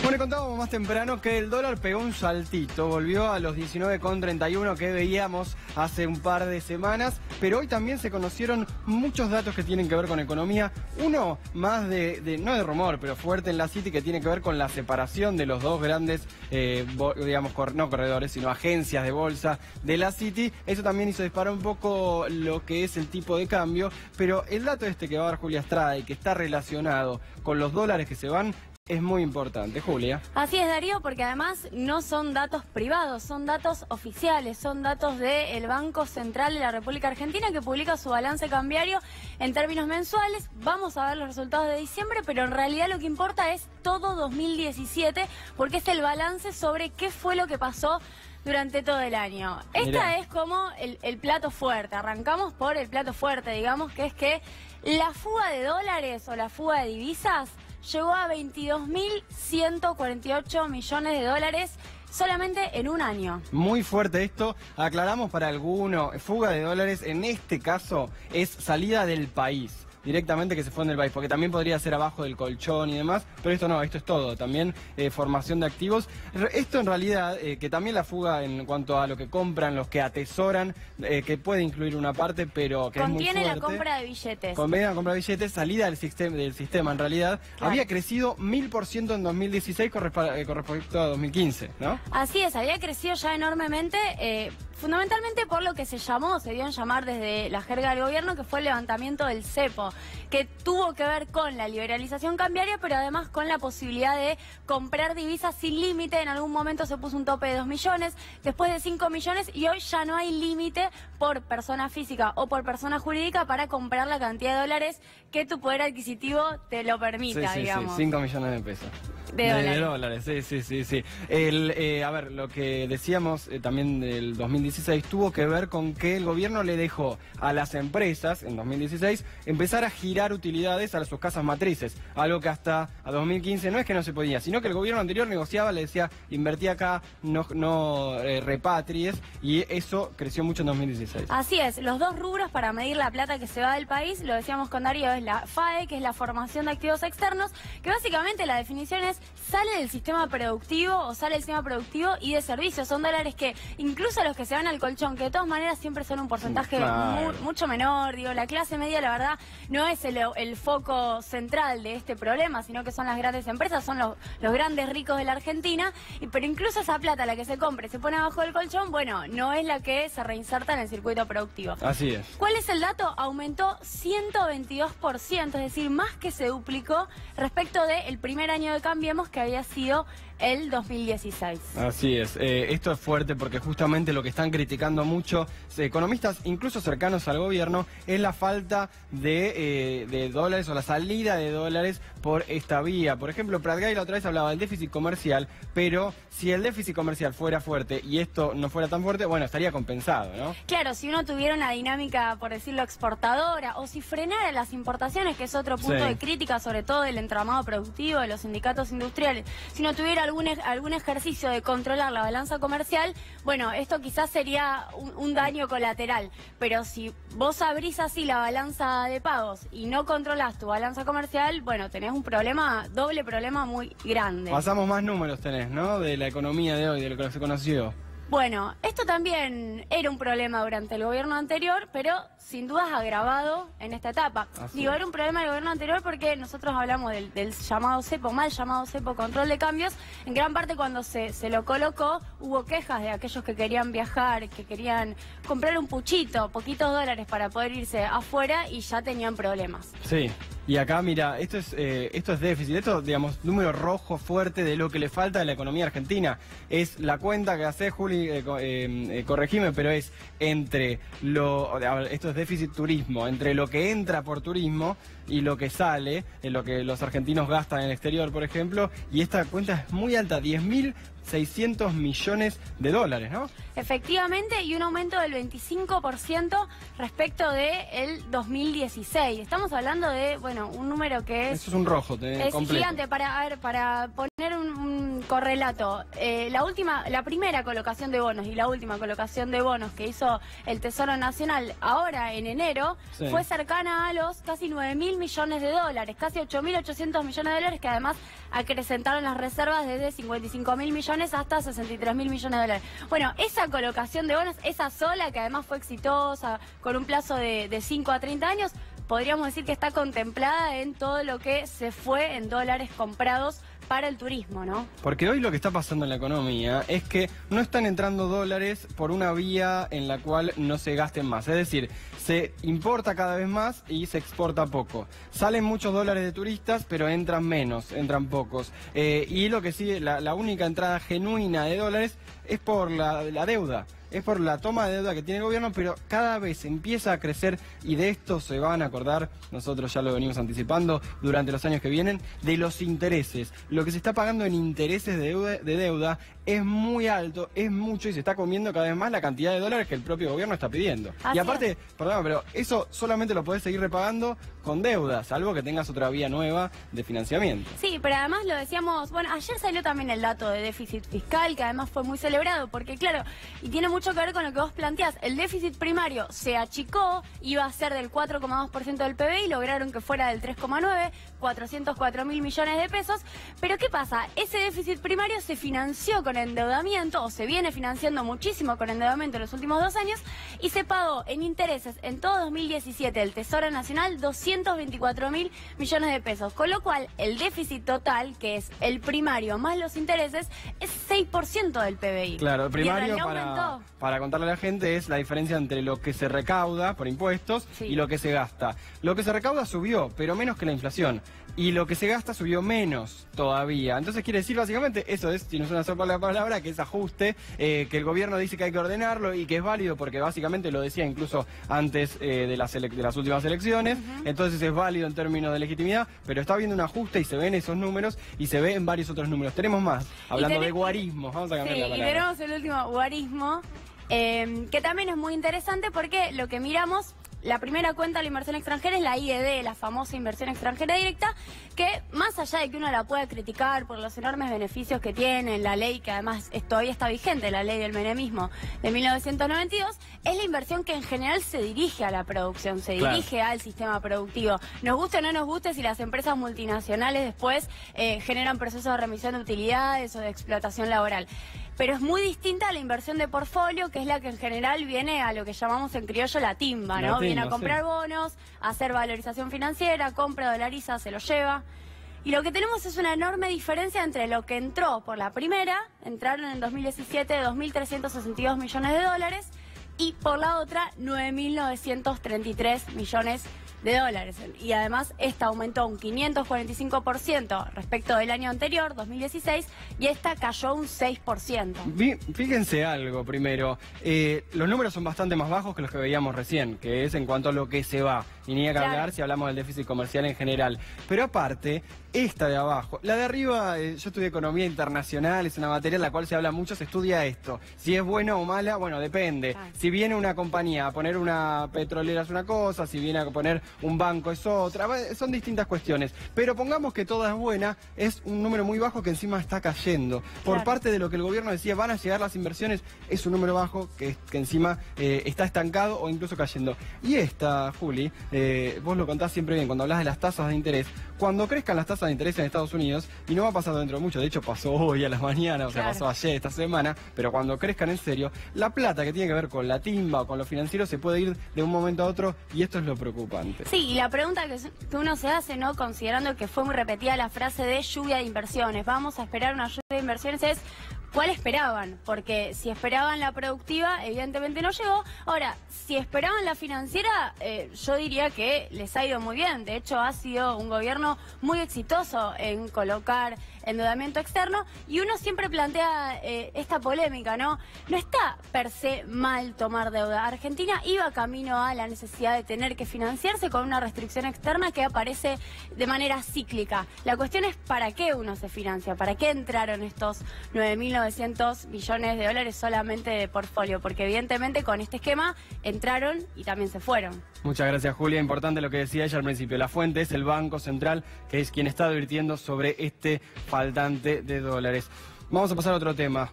Bueno, contábamos más temprano que el dólar pegó un saltito, volvió a los 19,31 que veíamos hace un par de semanas, pero hoy también se conocieron muchos datos que tienen que ver con economía. Uno más no de rumor, pero fuerte en la City, que tiene que ver con la separación de los dos grandes, digamos, no corredores, sino agencias de bolsa de la City. Eso también hizo disparar un poco lo que es el tipo de cambio, pero el dato este que va a dar Julia Estrada y que está relacionado con los dólares que se van, es muy importante, Julia. Así es, Darío, porque además no son datos privados, son datos oficiales, son datos del Banco Central de la República Argentina, que publica su balance cambiario en términos mensuales. Vamos a ver los resultados de diciembre, pero en realidad lo que importa es todo 2017, porque es el balance sobre qué fue lo que pasó durante todo el año. Esta es como el plato fuerte. Arrancamos por el plato fuerte, digamos, que es que la fuga de dólares o la fuga de divisas llegó a 22.148 millones de dólares solamente en un año. Muy fuerte esto. Aclaramos para alguno, fuga de dólares en este caso es salida del país. Directamente que se fueron del país, porque también podría ser abajo del colchón y demás, pero esto no, esto es todo, también formación de activos. Esto en realidad, que también la fuga en cuanto a lo que compran, los que atesoran, que puede incluir una parte, pero que contiene es muy fuerte. La compra de billetes. Conviene la compra de billetes, salida del sistema en realidad. Claro. Había crecido 1000% en 2016 con respecto a 2015, ¿no? Así es, había crecido ya enormemente, fundamentalmente por lo que se dio en llamar desde la jerga del gobierno, que fue el levantamiento del cepo, que tuvo que ver con la liberalización cambiaria, pero además con la posibilidad de comprar divisas sin límite. En algún momento se puso un tope de 2 millones, después de 5 millones, y hoy ya no hay límite por persona física o por persona jurídica para comprar la cantidad de dólares que tu poder adquisitivo te lo permita, digamos. Sí, 5 millones de pesos. De dólares, sí. A ver, lo que decíamos también del 2016 tuvo que ver con que el gobierno le dejó a las empresas, en 2016, empezar a girar utilidades a sus casas matrices. Algo que hasta a 2015 no es que no se podía, sino que el gobierno anterior negociaba, le decía, invertí acá, no repatries, y eso creció mucho en 2016. Así es, los dos rubros para medir la plata que se va del país, lo decíamos con Darío, es la FAE, que es la formación de activos externos, que básicamente la definición es sale del sistema productivo o sale del sistema productivo y de servicios. Son dólares que incluso los que se van al colchón, que de todas maneras siempre son un porcentaje mucho menor. Digo, la clase media, la verdad, no es el foco central de este problema, sino que son las grandes empresas, son los grandes ricos de la Argentina. Pero incluso esa plata, la que se compra y se pone abajo del colchón, bueno, no es la que se reinserta en el circuito productivo. Así es. ¿Cuál es el dato? Aumentó 122%, es decir, más que se duplicó respecto del primer año de Cambiemos, que había sido el 2016. Así es. Esto es fuerte porque justamente lo que están criticando muchos economistas, incluso cercanos al gobierno, es la falta de dólares o la salida de dólares por esta vía. Por ejemplo, Pratgay la otra vez hablaba del déficit comercial, pero si el déficit comercial fuera fuerte y esto no fuera tan fuerte, bueno, estaría compensado, ¿no? Claro, si uno tuviera una dinámica, por decirlo, exportadora, o si frenara las importaciones, que es otro punto de crítica, sobre todo del entramado productivo, de los sindicatos industriales, si no tuviera algún ejercicio de controlar la balanza comercial, bueno, esto quizás sería un daño colateral, pero si vos abrís así la balanza de pagos y no controlás tu balanza comercial, bueno, tenés un problema, doble problema muy grande. Pasamos más números tenés, ¿no? De la economía de hoy, de lo que se conoció. Bueno, esto también era un problema durante el gobierno anterior, pero sin dudas agravado en esta etapa. Digo, era un problema del gobierno anterior porque nosotros hablamos del llamado cepo, mal llamado cepo, control de cambios. En gran parte cuando se lo colocó, hubo quejas de aquellos que querían viajar, que querían comprar un puchito, poquitos dólares para poder irse afuera, y ya tenían problemas. Sí. Y acá, mira, esto es déficit, esto, digamos, número rojo fuerte de lo que le falta a la economía argentina. Es la cuenta que hace Juli, corregime, pero es entre esto es déficit turismo, entre lo que entra por turismo y lo que sale, en lo que los argentinos gastan en el exterior, por ejemplo, y esta cuenta es muy alta, 10.600 millones de dólares, ¿no? Efectivamente, y un aumento del 25% respecto del 2016. Estamos hablando de, bueno, un número que es... Eso es un rojo, es completo. Gigante. Para poner correlato. La primera colocación de bonos y la última colocación de bonos que hizo el Tesoro Nacional ahora en enero fue cercana a los casi 9.000 millones de dólares, casi 8.800 millones de dólares, que además acrecentaron las reservas desde 55.000 millones hasta 63.000 millones de dólares. Bueno, esa colocación de bonos, esa sola, que además fue exitosa, con un plazo de 5 a 30 años, podríamos decir que está contemplada en todo lo que se fue en dólares comprados para el turismo, ¿no? Porque hoy lo que está pasando en la economía es que no están entrando dólares por una vía en la cual no se gasten más. Es decir, se importa cada vez más y se exporta poco. Salen muchos dólares de turistas, pero entran menos, entran pocos. Y lo que sí, la única entrada genuina de dólares es por la deuda. Es por la toma de deuda que tiene el gobierno, pero cada vez empieza a crecer, y de esto se van a acordar, nosotros ya lo venimos anticipando durante los años que vienen, de los intereses. Lo que se está pagando en intereses de deuda es muy alto, es mucho, y se está comiendo cada vez más la cantidad de dólares que el propio gobierno está pidiendo. Y aparte, perdón, pero eso solamente lo podés seguir repagando con deuda, salvo que tengas otra vía nueva de financiamiento. Sí, pero además lo decíamos, bueno, ayer salió también el dato de déficit fiscal, que además fue muy celebrado, porque claro, y tiene mucho que ver con lo que vos planteás, el déficit primario se achicó, iba a ser del 4,2% del PBI, lograron que fuera del 3,9%, 404.000 millones de pesos, pero ¿qué pasa? Ese déficit primario se financió con endeudamiento, o se viene financiando muchísimo con endeudamiento en los últimos 2 años, y se pagó en intereses en todo 2017 el Tesoro Nacional 224.000 millones de pesos, con lo cual el déficit total, que es el primario más los intereses, es 6% del PBI. Claro, el primario para contarle a la gente es la diferencia entre lo que se recauda por impuestos y lo que se gasta. Lo que se recauda subió, pero menos que la inflación. Y lo que se gasta subió menos todavía. Entonces quiere decir básicamente, eso es, si no es una sola palabra, que es ajuste, que el gobierno dice que hay que ordenarlo y que es válido porque básicamente lo decía incluso antes de las últimas elecciones. Entonces es válido en términos de legitimidad, pero está habiendo un ajuste y se ven esos números y se ve en varios otros números. Tenemos más, hablando de guarismos, vamos a cambiar la palabra. Y tenemos el último, guarismo, que también es muy interesante porque lo que miramos... La primera cuenta de la inversión extranjera es la IED, la famosa inversión extranjera directa, que más allá de que uno la pueda criticar por los enormes beneficios que tiene, la ley que además todavía está vigente, la ley del menemismo de 1992, es la inversión que en general se dirige a la producción, se dirige al sistema productivo. Nos guste o no nos guste si las empresas multinacionales después generan procesos de remisión de utilidades o de explotación laboral. Pero es muy distinta a la inversión de portfolio, que es la que en general viene a lo que llamamos en criollo la timba, ¿no? Viene a comprar bonos, a hacer valorización financiera, compra, dolariza, se lo lleva. Y lo que tenemos es una enorme diferencia entre lo que entró por la primera, entraron en 2017 2.362 millones de dólares, y por la otra 9.933 millones de dólares. Y además esta aumentó un 545% respecto del año anterior, 2016, y esta cayó un 6%. Fíjense algo primero, los números son bastante más bajos que los que veíamos recién, que es en cuanto a lo que se va, y ni a hablar si hablamos del déficit comercial en general. Pero aparte, esta de abajo, la de arriba, yo estudié economía internacional, es una materia en la cual se habla mucho, se estudia esto. Si es buena o mala, bueno, depende. Si viene una compañía a poner una petrolera es una cosa, si viene a poner un banco es otra, son distintas cuestiones. Pero pongamos que toda es buena, es un número muy bajo que encima está cayendo. Por parte de lo que el gobierno decía, van a llegar las inversiones, es un número bajo que encima está estancado o incluso cayendo. Y esta, Juli, vos lo contás siempre bien cuando hablas de las tasas de interés. Cuando crezcan las tasas de interés en Estados Unidos, y no va a pasar dentro de mucho, de hecho pasó hoy a la mañana, o sea, pasó ayer, esta semana, pero cuando crezcan en serio, la plata que tiene que ver con la timba o con lo financiero se puede ir de un momento a otro, y esto es lo preocupante. Sí, y la pregunta que uno se hace, ¿no? Considerando que fue muy repetida la frase de lluvia de inversiones, vamos a esperar una lluvia de inversiones, es ¿cuál esperaban? Porque si esperaban la productiva, evidentemente no llegó. Ahora, si esperaban la financiera, yo diría que les ha ido muy bien. De hecho, ha sido un gobierno muy exitoso en colocar endeudamiento externo, y uno siempre plantea esta polémica, ¿no? No está per se mal tomar deuda. Argentina iba camino a la necesidad de tener que financiarse con una restricción externa que aparece de manera cíclica. La cuestión es ¿para qué uno se financia? ¿Para qué entraron estos 9.900 millones de dólares solamente de portfolio? Porque evidentemente con este esquema entraron y también se fueron. Muchas gracias, Julia. Importante lo que decía ella al principio. La fuente es el Banco Central, que es quien está advirtiendo sobre este faltante de dólares. Vamos a pasar a otro tema.